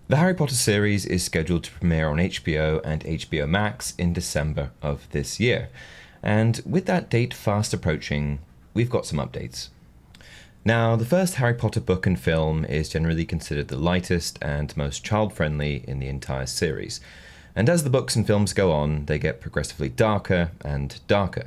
The Harry Potter series is scheduled to premiere on HBO and HBO Max in December of this year. And with that date fast approaching, we've got some updates. Now, the first Harry Potter book and film is generally considered the lightest and most child-friendly in the entire series. And as the books and films go on, they get progressively darker and darker,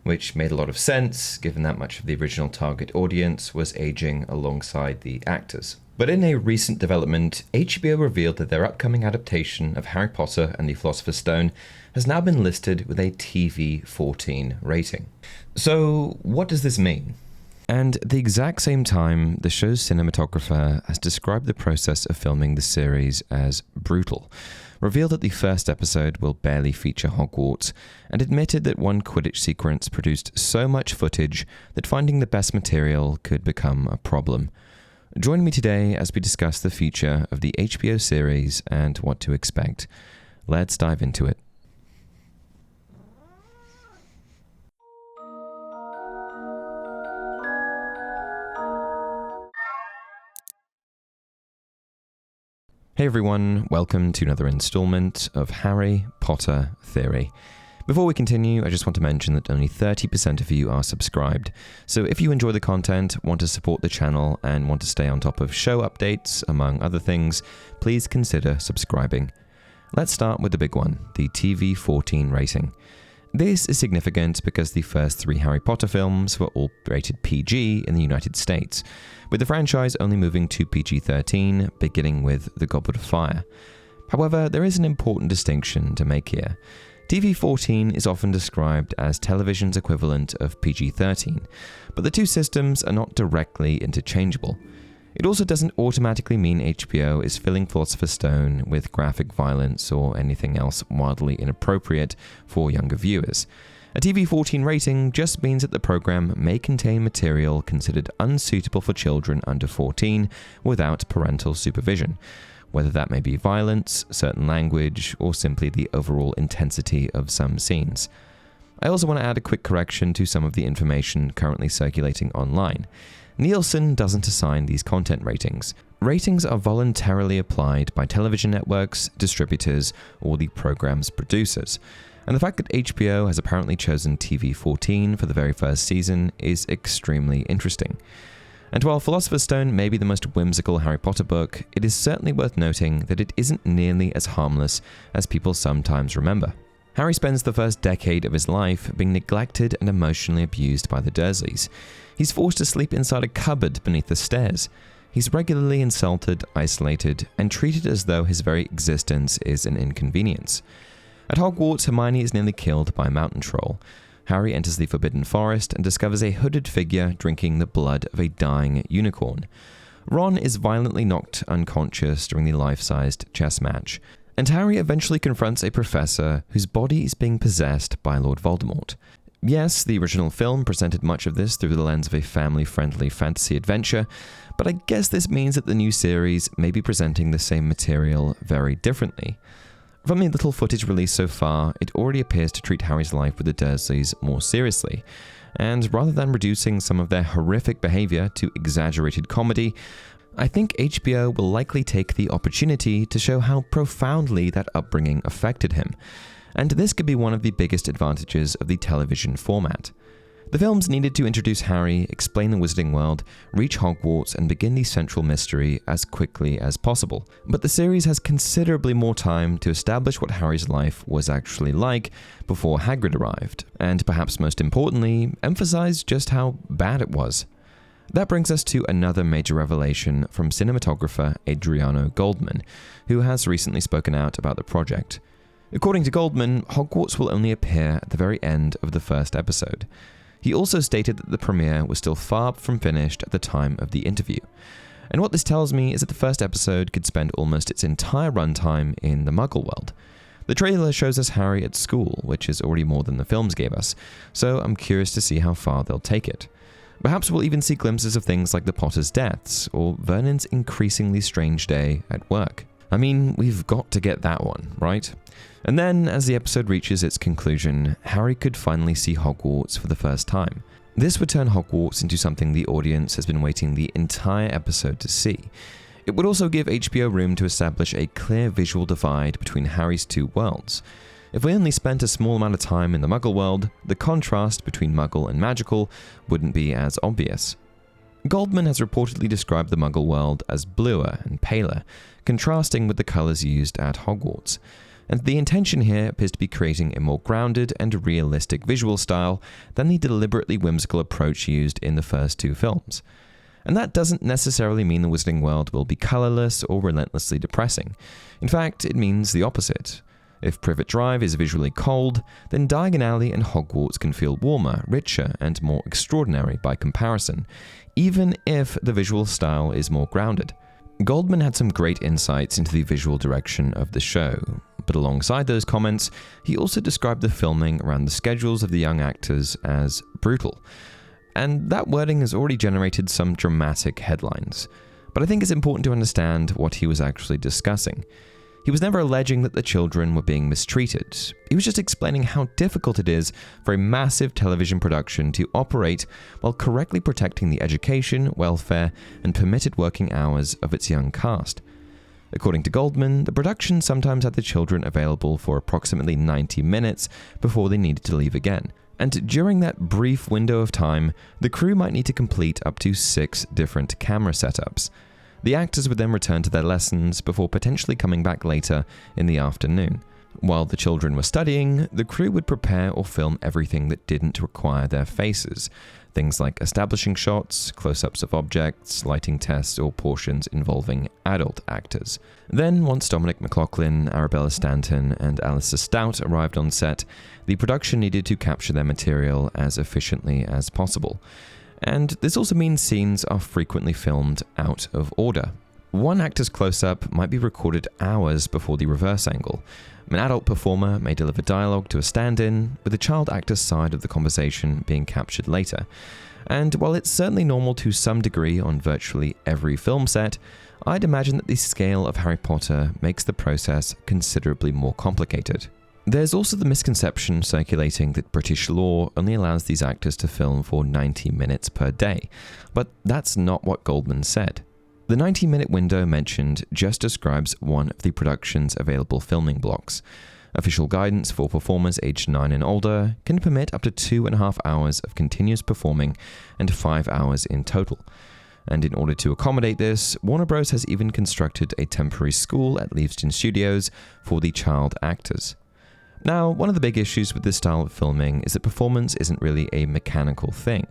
which made a lot of sense given that much of the original target audience was aging alongside the actors. But in a recent development, HBO revealed that their upcoming adaptation of Harry Potter and the Philosopher's Stone has now been listed with a TV-14 rating. So, what does this mean? And at the exact same time, the show's cinematographer has described the process of filming the series as brutal, revealed that the first episode will barely feature Hogwarts, and admitted that one Quidditch sequence produced so much footage that finding the best material could become a problem. Join me today as we discuss the future of the HBO series and what to expect. Let's dive into it. Hey everyone, welcome to another installment of Harry Potter Theory. Before we continue, I just want to mention that only 30% of you are subscribed. So if you enjoy the content, want to support the channel, and want to stay on top of show updates, among other things, please consider subscribing. Let's start with the big one, the TV-14 rating. This is significant because the first 3 Harry Potter films were all rated PG in the United States, with the franchise only moving to PG-13, beginning with The Goblet of Fire. However, there is an important distinction to make here. TV-14 is often described as television's equivalent of PG-13, but the two systems are not directly interchangeable. It also doesn't automatically mean HBO is filling Philosopher's Stone with graphic violence or anything else wildly inappropriate for younger viewers. A TV-14 rating just means that the program may contain material considered unsuitable for children under 14 without parental supervision, whether that may be violence, certain language, or simply the overall intensity of some scenes. I also want to add a quick correction to some of the information currently circulating online. Nielsen doesn't assign these content ratings. Ratings are voluntarily applied by television networks, distributors, or the program's producers. And the fact that HBO has apparently chosen TV-14 for the very first season is extremely interesting. And while Philosopher's Stone may be the most whimsical Harry Potter book, it is certainly worth noting that it isn't nearly as harmless as people sometimes remember. Harry spends the first decade of his life being neglected and emotionally abused by the Dursleys. He's forced to sleep inside a cupboard beneath the stairs. He's regularly insulted, isolated, and treated as though his very existence is an inconvenience. At Hogwarts, Hermione is nearly killed by a mountain troll. Harry enters the Forbidden Forest and discovers a hooded figure drinking the blood of a dying unicorn. Ron is violently knocked unconscious during the life-sized chess match. And Harry eventually confronts a professor whose body is being possessed by Lord Voldemort. Yes, the original film presented much of this through the lens of a family-friendly fantasy adventure, but I guess this means that the new series may be presenting the same material very differently. From the little footage released so far, it already appears to treat Harry's life with the Dursleys more seriously, and rather than reducing some of their horrific behavior to exaggerated comedy, I think HBO will likely take the opportunity to show how profoundly that upbringing affected him, and this could be one of the biggest advantages of the television format. The films needed to introduce Harry, explain the Wizarding World, reach Hogwarts, and begin the central mystery as quickly as possible. But the series has considerably more time to establish what Harry's life was actually like before Hagrid arrived, and perhaps most importantly, emphasize just how bad it was. That brings us to another major revelation from cinematographer Adriano Goldman, who has recently spoken out about the project. According to Goldman, Hogwarts will only appear at the very end of the first episode. He also stated that the premiere was still far from finished at the time of the interview. And what this tells me is that the first episode could spend almost its entire runtime in the Muggle world. The trailer shows us Harry at school, which is already more than the films gave us, so I'm curious to see how far they'll take it. Perhaps we'll even see glimpses of things like the Potters' deaths, or Vernon's increasingly strange day at work. I mean, we've got to get that one, right? And then, as the episode reaches its conclusion, Harry could finally see Hogwarts for the first time. This would turn Hogwarts into something the audience has been waiting the entire episode to see. It would also give HBO room to establish a clear visual divide between Harry's two worlds. If we only spent a small amount of time in the Muggle world, the contrast between Muggle and magical wouldn't be as obvious. Goldman has reportedly described the Muggle world as bluer and paler, contrasting with the colours used at Hogwarts. And the intention here appears to be creating a more grounded and realistic visual style than the deliberately whimsical approach used in the first two films. And that doesn't necessarily mean the Wizarding World will be colourless or relentlessly depressing. In fact, it means the opposite. If Privet Drive is visually cold, then Diagon Alley and Hogwarts can feel warmer, richer, and more extraordinary by comparison, even if the visual style is more grounded. Goldman had some great insights into the visual direction of the show, but alongside those comments, he also described the filming around the schedules of the young actors as brutal. And that wording has already generated some dramatic headlines. But I think it's important to understand what he was actually discussing. He was never alleging that the children were being mistreated. He was just explaining how difficult it is for a massive television production to operate while correctly protecting the education, welfare, and permitted working hours of its young cast. According to Goldman, the production sometimes had the children available for approximately 90 minutes before they needed to leave again. And during that brief window of time, the crew might need to complete up to 6 different camera setups. The actors would then return to their lessons before potentially coming back later in the afternoon. While the children were studying, the crew would prepare or film everything that didn't require their faces. Things like establishing shots, close-ups of objects, lighting tests, or portions involving adult actors. Then, once Dominic McLaughlin, Arabella Stanton, and Alistair Stout arrived on set, the production needed to capture their material as efficiently as possible. And this also means scenes are frequently filmed out of order. One actor's close-up might be recorded hours before the reverse angle. An adult performer may deliver dialogue to a stand-in, with the child actor's side of the conversation being captured later. And while it's certainly normal to some degree on virtually every film set, I'd imagine that the scale of Harry Potter makes the process considerably more complicated. There's also the misconception circulating that British law only allows these actors to film for 90 minutes per day, but that's not what Goldman said. The 90-minute window mentioned just describes one of the production's available filming blocks. Official guidance for performers aged 9 and older can permit up to 2.5 hours of continuous performing and 5 hours in total. And in order to accommodate this, Warner Bros. Has even constructed a temporary school at Leavesden Studios for the child actors. Now, one of the big issues with this style of filming is that performance isn't really a mechanical thing.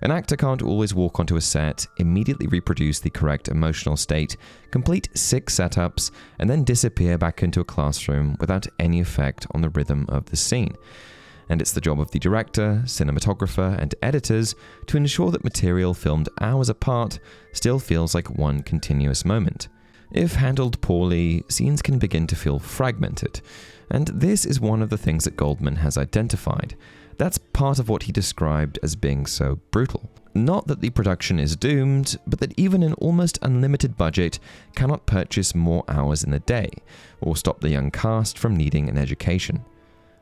An actor can't always walk onto a set, immediately reproduce the correct emotional state, complete 6 setups, and then disappear back into a classroom without any effect on the rhythm of the scene. And it's the job of the director, cinematographer, and editors to ensure that material filmed hours apart still feels like one continuous moment. If handled poorly, scenes can begin to feel fragmented. And this is one of the things that Goldman has identified. That's part of what he described as being so brutal. Not that the production is doomed, but that even an almost unlimited budget cannot purchase more hours in a day, or stop the young cast from needing an education.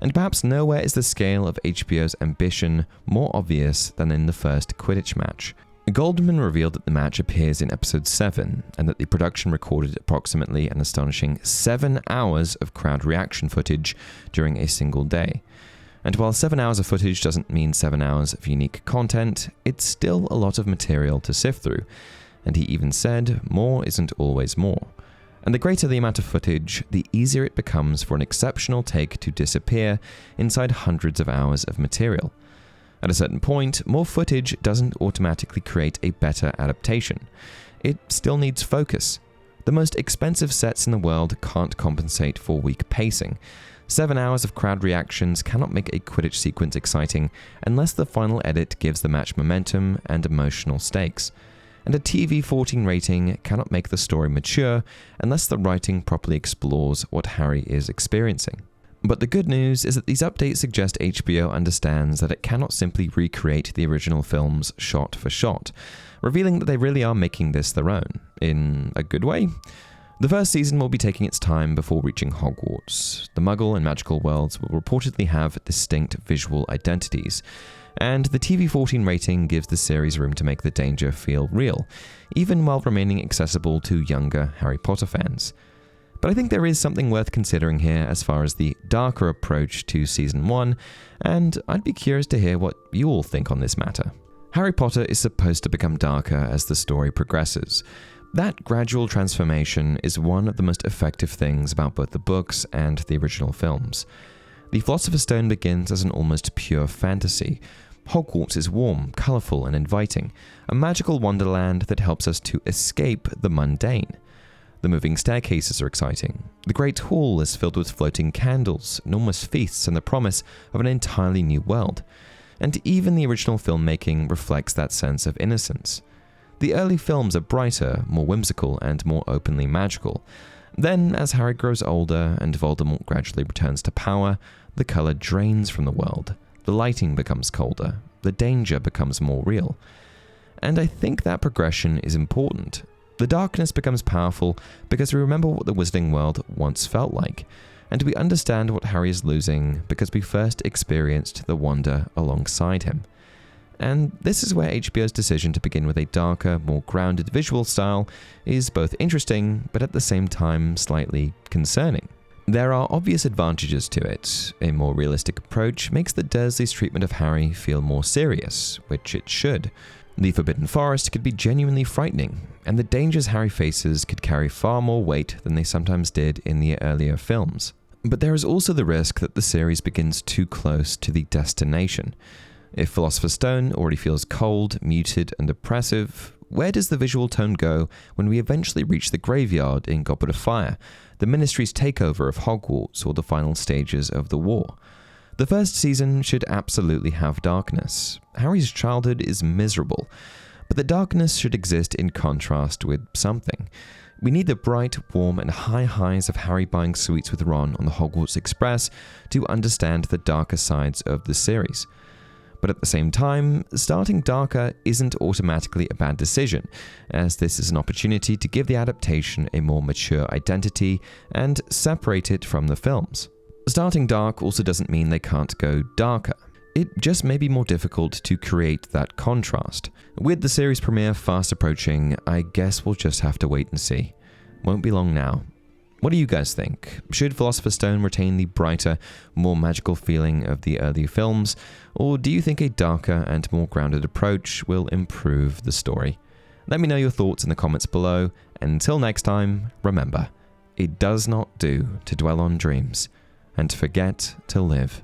And perhaps nowhere is the scale of HBO's ambition more obvious than in the first Quidditch match. Goldman revealed that the match appears in episode 7, and that the production recorded approximately an astonishing 7 hours of crowd reaction footage during a single day. And while 7 hours of footage doesn't mean 7 hours of unique content, it's still a lot of material to sift through. And he even said, more isn't always more. And the greater the amount of footage, the easier it becomes for an exceptional take to disappear inside hundreds of hours of material. At a certain point, more footage doesn't automatically create a better adaptation. It still needs focus. The most expensive sets in the world can't compensate for weak pacing. 7 hours of crowd reactions cannot make a Quidditch sequence exciting unless the final edit gives the match momentum and emotional stakes. And a TV 14 rating cannot make the story mature unless the writing properly explores what Harry is experiencing. But the good news is that these updates suggest HBO understands that it cannot simply recreate the original films shot for shot, revealing that they really are making this their own. In a good way? The first season will be taking its time before reaching Hogwarts. The Muggle and magical worlds will reportedly have distinct visual identities, and the TV-14 rating gives the series room to make the danger feel real, even while remaining accessible to younger Harry Potter fans. But I think there is something worth considering here as far as the darker approach to Season 1, and I'd be curious to hear what you all think on this matter. Harry Potter is supposed to become darker as the story progresses. That gradual transformation is one of the most effective things about both the books and the original films. The Philosopher's Stone begins as an almost pure fantasy. Hogwarts is warm, colourful, and inviting, a magical wonderland that helps us to escape the mundane. The moving staircases are exciting. The Great Hall is filled with floating candles, enormous feasts, and the promise of an entirely new world. And even the original filmmaking reflects that sense of innocence. The early films are brighter, more whimsical, and more openly magical. Then, as Harry grows older and Voldemort gradually returns to power, the colour drains from the world. The lighting becomes colder. The danger becomes more real. And I think that progression is important. The darkness becomes powerful because we remember what the Wizarding World once felt like, and we understand what Harry is losing because we first experienced the wonder alongside him. And this is where HBO's decision to begin with a darker, more grounded visual style is both interesting, but at the same time slightly concerning. There are obvious advantages to it. A more realistic approach makes the Dursleys' treatment of Harry feel more serious, which it should. The Forbidden Forest could be genuinely frightening, and the dangers Harry faces could carry far more weight than they sometimes did in the earlier films. But there is also the risk that the series begins too close to the destination. If Philosopher's Stone already feels cold, muted, and oppressive, where does the visual tone go when we eventually reach the graveyard in Goblet of Fire, the Ministry's takeover of Hogwarts, or the final stages of the war? The first season should absolutely have darkness. Harry's childhood is miserable, but the darkness should exist in contrast with something. We need the bright, warm, and high highs of Harry buying sweets with Ron on the Hogwarts Express to understand the darker sides of the series. But at the same time, starting darker isn't automatically a bad decision, as this is an opportunity to give the adaptation a more mature identity and separate it from the films. Starting dark also doesn't mean they can't go darker. It just may be more difficult to create that contrast. With the series premiere fast approaching, I guess we'll just have to wait and see. Won't be long now. What do you guys think? Should Philosopher's Stone retain the brighter, more magical feeling of the earlier films, or do you think a darker and more grounded approach will improve the story? Let me know your thoughts in the comments below, and until next time, remember, it does not do to dwell on dreams and to forget to live.